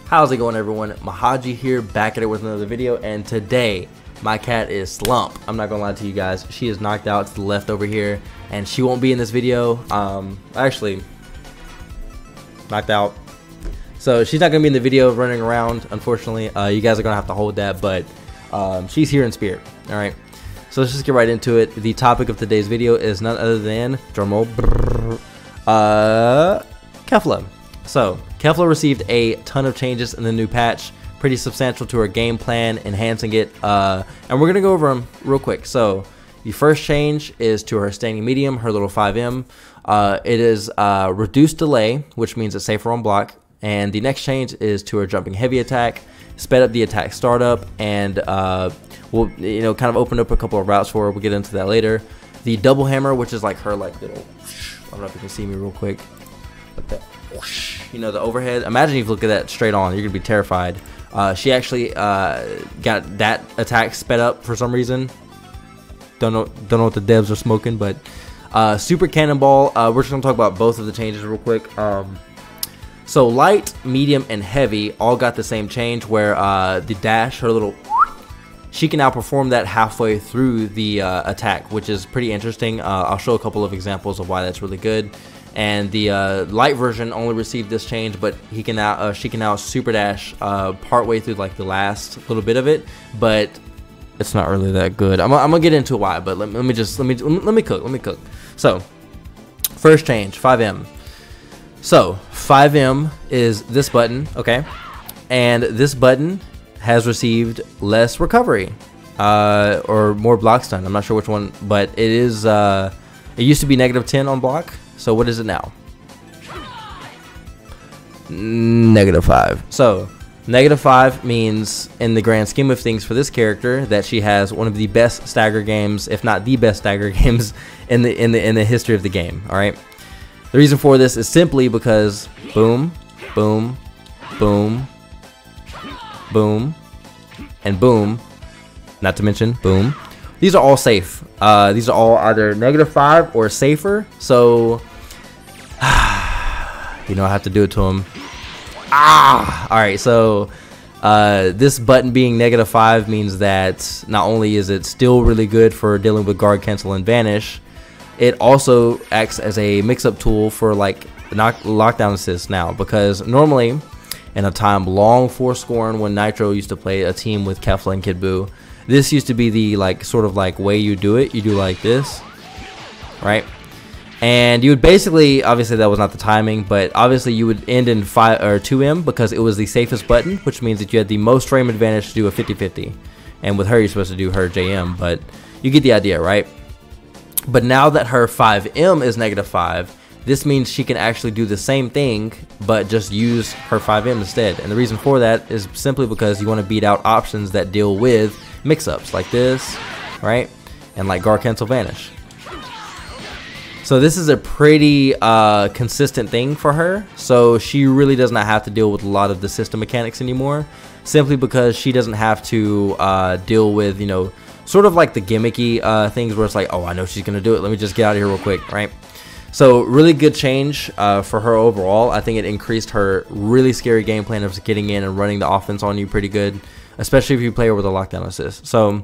How's it going, everyone? Mahaji here, back at it with another video, and today my cat is Slump. I'm not gonna lie to you guys, she is knocked out to the left over here, and she won't be in this video. Actually knocked out, so she's not gonna be in the video running around, unfortunately. You guys are gonna have to hold that, but she's here in spirit. All right, so let's just get right into it. The topic of today's video is none other than drumroll, Kefla. So Kefla received a ton of changes in the new patch, pretty substantial to her game plan, enhancing it, and we're gonna go over them real quick. So the first change is to her standing medium, her little 5M. It is reduced delay, which means it's safer on block. And the next change is to her jumping heavy attack, sped up the attack startup, and we'll kind of open up a couple of routes for her. We'll get into that later. The double hammer, which is like her little, I don't know if you can see me real quick, like that. The overhead. Imagine if you look at that straight on, you're gonna be terrified. She actually got that attack sped up for some reason. Don't know what the devs are smoking, but super cannonball. We're just gonna talk about both of the changes real quick. So light, medium, and heavy all got the same change, where the dash, her little, she can now perform that halfway through the attack, which is pretty interesting. I'll show a couple of examples of why that's really good. And the light version only received this change, but he can now she can now super dash partway through like the last little bit of it, but it's not really that good. I'm gonna get into why, but let me cook. So first change, 5M. So 5M is this button, okay, and this button has received less recovery or more block stun. I'm not sure which one, but it is. It used to be -10 on block. So what is it now? -5. So -5 means, in the grand scheme of things for this character, that she has one of the best stagger games, if not the best stagger games in the history of the game. All right. The reason for this is simply because boom, boom, boom, boom, and boom. Not to mention boom. These are all safe. These are all either -5 or safer. So, I have to do it to him. All right. So, this button being -5 means that not only is it still really good for dealing with guard, cancel, and vanish, it also acts as a mix-up tool for like lockdown assist now. Because normally, in a time long for Scorn, when Nitro used to play a team with Kefla and Kid Buu, this used to be the sort of way you do it. You do like this, right? And you would basically, obviously that was not the timing, but obviously you would end in 5 or 2M because it was the safest button, which means that you had the most frame advantage to do a 50-50. And with her, you're supposed to do her JM, but you get the idea, right? But now that her 5M is -5, this means she can actually do the same thing, but just use her 5M instead. And the reason for that is simply because you want to beat out options that deal with mix-ups like this, right? And like guard, cancel, vanish. So this is a pretty consistent thing for her. So she really does not have to deal with a lot of the system mechanics anymore, simply because she doesn't have to deal with, sort of like the gimmicky things where it's like, oh, I know she's gonna do it, let me just get out of here real quick, right? So really good change for her overall. I think it increased her really scary game plan of getting in and running the offense on you pretty good, especially if you play her with a lockdown assist. So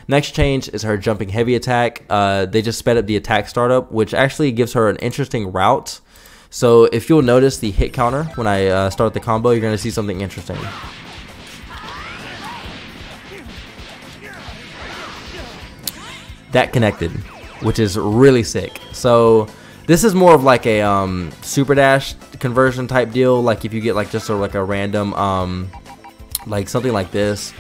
next change is her jumping heavy attack. They just sped up the attack startup, which actually gives her an interesting route. So if you'll notice the hit counter when I start the combo, you're going to see something interesting. That connected, which is really sick. So this is more of like a super dash conversion type deal. Like if you get like just sort of like a random like something like this.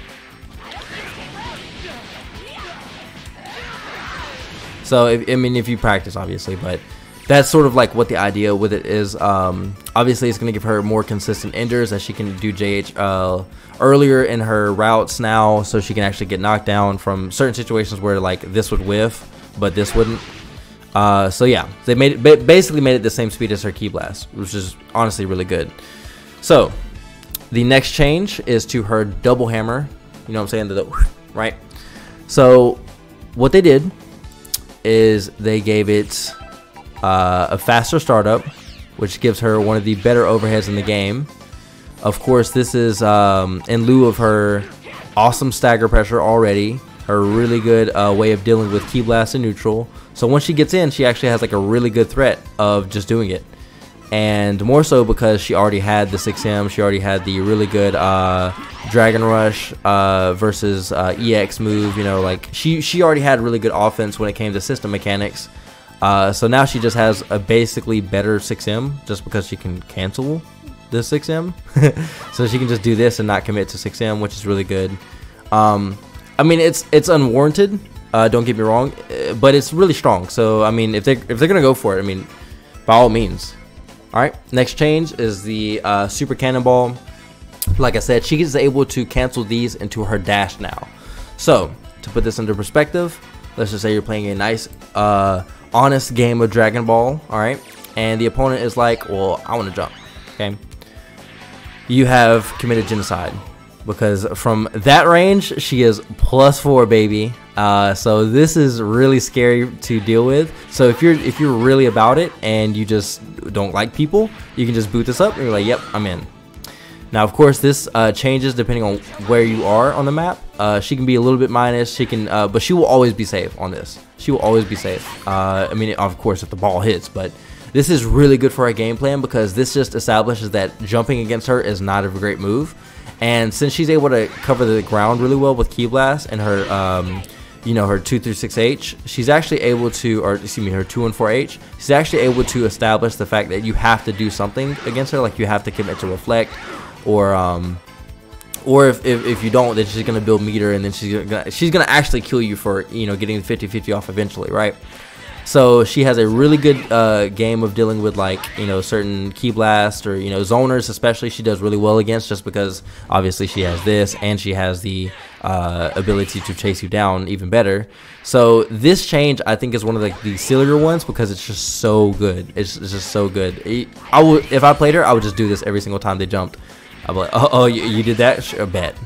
So if you practice, obviously, but that's sort of like what the idea with it is. Obviously it's going to give her more consistent enders, as she can do JH earlier in her routes now, so she can actually get knocked down from certain situations where like this would whiff but this wouldn't. So yeah, they basically made it the same speed as her Ki Blast, which is honestly really good. So the next change is to her double hammer. You know what I'm saying? Right? So what they did is they gave it a faster startup, which gives her one of the better overheads in the game. Of course, this is in lieu of her awesome stagger pressure already, her really good way of dealing with Ki Blast and neutral. So once she gets in, she actually has like a really good threat of just doing it. And more so because she already had the 6M, she already had the really good Dragon Rush versus EX move. You know, like she already had really good offense when it came to system mechanics. So now she just has a basically better 6M just because she can cancel the 6M. So she can just do this and not commit to 6M, which is really good. I mean, it's unwarranted. Don't get me wrong, but it's really strong. So I mean, if they're gonna go for it, I mean, by all means. All right, next change is the Super Cannonball. Like I said, she is able to cancel these into her dash now. So to put this into perspective, let's just say you're playing a nice, honest game of Dragon Ball. All right, and the opponent is like, well, I want to jump. Okay, you have committed genocide because from that range she is +4, baby. So this is really scary to deal with. So if you're really about it and you just don't like people, you can just boot this up and you're like, yep, I'm in. Now of course this changes depending on where you are on the map. She can be a little bit minus, she can but she will always be safe on this. She will always be safe. I mean, of course if the ball hits, but this is really good for our game plan because this just establishes that jumping against her is not a great move. And since she's able to cover the ground really well with Ki Blast and her you know, her 2 through 6H, she's actually able to, or excuse me, her 2 and 4H, she's actually able to establish the fact that you have to do something against her, like you have to commit to reflect, or if you don't, then she's gonna build meter, and then she's gonna actually kill you for, you know, getting the 50-50 off eventually, right? So she has a really good game of dealing with, like, you know, certain Ki Blast or, you know, zoners especially. She does really well against, just because obviously she has this and she has the ability to chase you down even better. So this change I think is one of the sillier ones because it's just so good. It's just so good. If I played her, I would just do this every single time they jumped. I'd be like, oh, you did that? Sure, bet.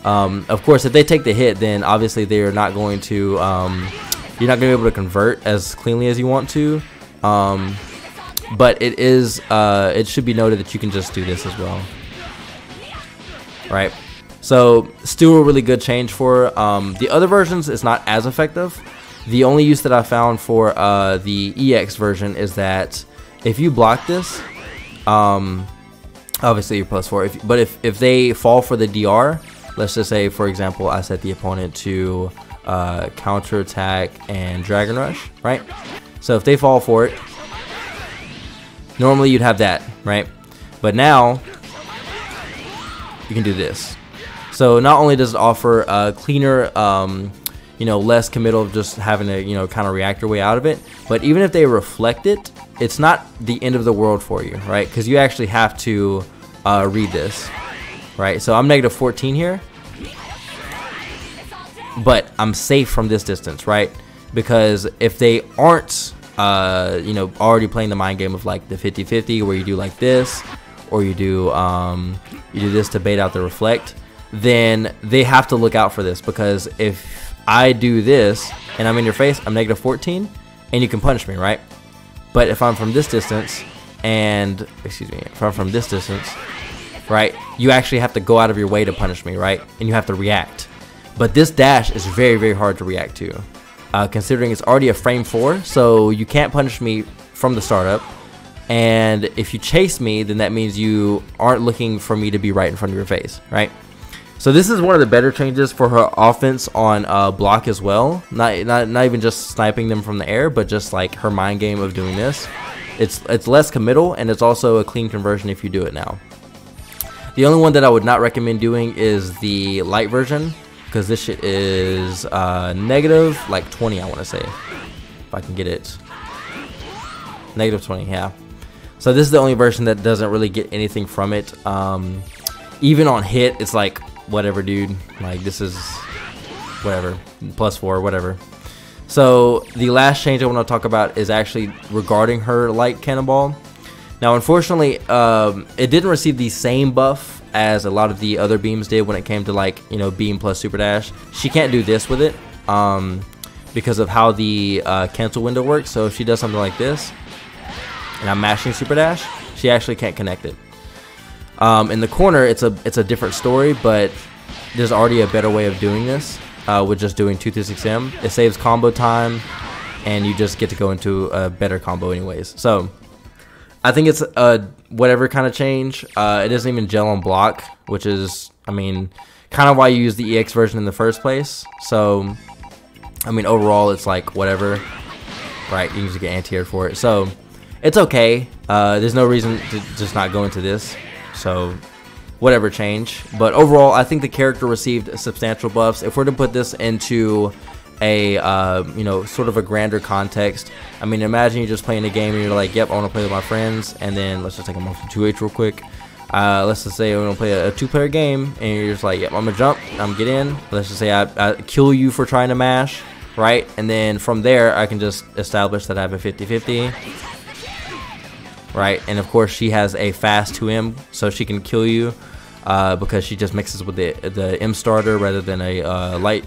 Of course, if they take the hit, then obviously they're not going to. You're not going to be able to convert as cleanly as you want to, but it is. It should be noted that you can just do this as well, right? So still a really good change for the other versions. It's not as effective. The only use that I found for the EX version is that if you block this, obviously you're +4. But if they fall for the DR, let's just say for example I set the opponent to counter attack and Dragon Rush, right? So if they fall for it, normally you'd have that, right? But now you can do this. So not only does it offer a cleaner, you know, less committal of just having to, you know, kind of react your way out of it, but even if they reflect it, it's not the end of the world for you, right? Because you actually have to read this, right? So I'm -14 here, but I'm safe from this distance, right? Because if they aren't, you know, already playing the mind game of like the 50-50 where you do like this, or you do this to bait out the reflect, then they have to look out for this, because if I do this and I'm in your face, I'm -14 and you can punish me, right? But if I'm from this distance and, excuse me, if I'm from this distance, right, you actually have to go out of your way to punish me, right? And you have to react. But this dash is very, very hard to react to, considering it's already a frame 4, so you can't punish me from the startup. And if you chase me, then that means you aren't looking for me to be right in front of your face, right? So this is one of the better changes for her offense on block as well. Not even just sniping them from the air, but just like her mind game of doing this. It's less committal, and it's also a clean conversion if you do it now. The only one that I would not recommend doing is the light version, because this shit is negative like 20, I want to say, if I can get it. -20, yeah. So this is the only version that doesn't really get anything from it. Even on hit, it's like, whatever, dude. Like, this is whatever, +4, whatever. So the last change I want to talk about is actually regarding her light cannonball. Now, unfortunately, it didn't receive the same buff as a lot of the other beams did when it came to, like, you know, beam plus super dash. She can't do this with it because of how the cancel window works. So if she does something like this and I'm mashing super dash, she actually can't connect it. In the corner, it's a different story, but there's already a better way of doing this with just doing 2-6M. It saves combo time, and you just get to go into a better combo anyways. So I think it's a whatever kind of change. It doesn't even gel on block, which is, I mean, kind of why you use the EX version in the first place. So, I mean, overall, it's like whatever. Right, you can just get anti-air for it. So, it's okay. There's no reason to just not go into this. So, whatever change. But overall, I think the character received substantial buffs. If we're to put this into a you know, sort of a grander context, I mean, imagine you're just playing a game and you're like, yep, I want to play with my friends, and then let's just take them off to 2H real quick. Let's just say we're gonna play a 2-player game, and you're just like, yep, I'm gonna jump, I'm gonna get in. Let's just say I kill you for trying to mash, right? And then from there, I can just establish that I have a 50-50, right? And of course, she has a fast 2M, so she can kill you because she just mixes with the M starter rather than a light.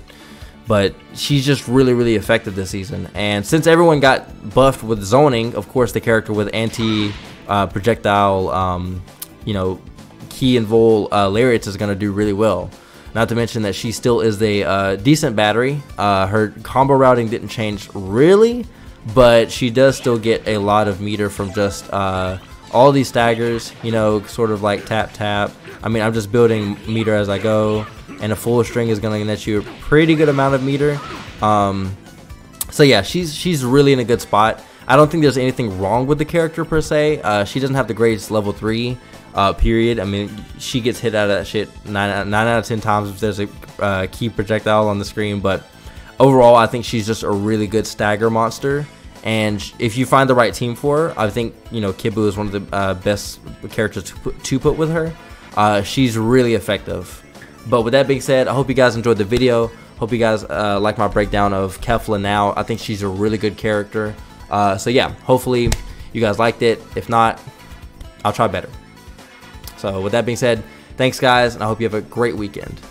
But she's just really, really effective this season. And since everyone got buffed with zoning, of course, the character with anti-projectile, you know, key and vol lariats is going to do really well. Not to mention that she still is a decent battery. Her combo routing didn't change really, but she does still get a lot of meter from just all these staggers, you know, sort of like tap, tap. I mean, I'm just building meter as I go. And a full string is going to net you a pretty good amount of meter. So yeah, she's really in a good spot. I don't think there's anything wrong with the character per se. She doesn't have the greatest level 3 period. I mean, she gets hit out of that shit 9 out of 10 times if there's a key projectile on the screen. But overall, I think she's just a really good stagger monster. And if you find the right team for her, I think, you know, Kibu is one of the best characters to put with her. She's really effective. But with that being said, I hope you guys enjoyed the video. Hope you guys like my breakdown of Kefla now. I think she's a really good character. So yeah, hopefully you guys liked it. If not, I'll try better. So with that being said, thanks guys, and I hope you have a great weekend.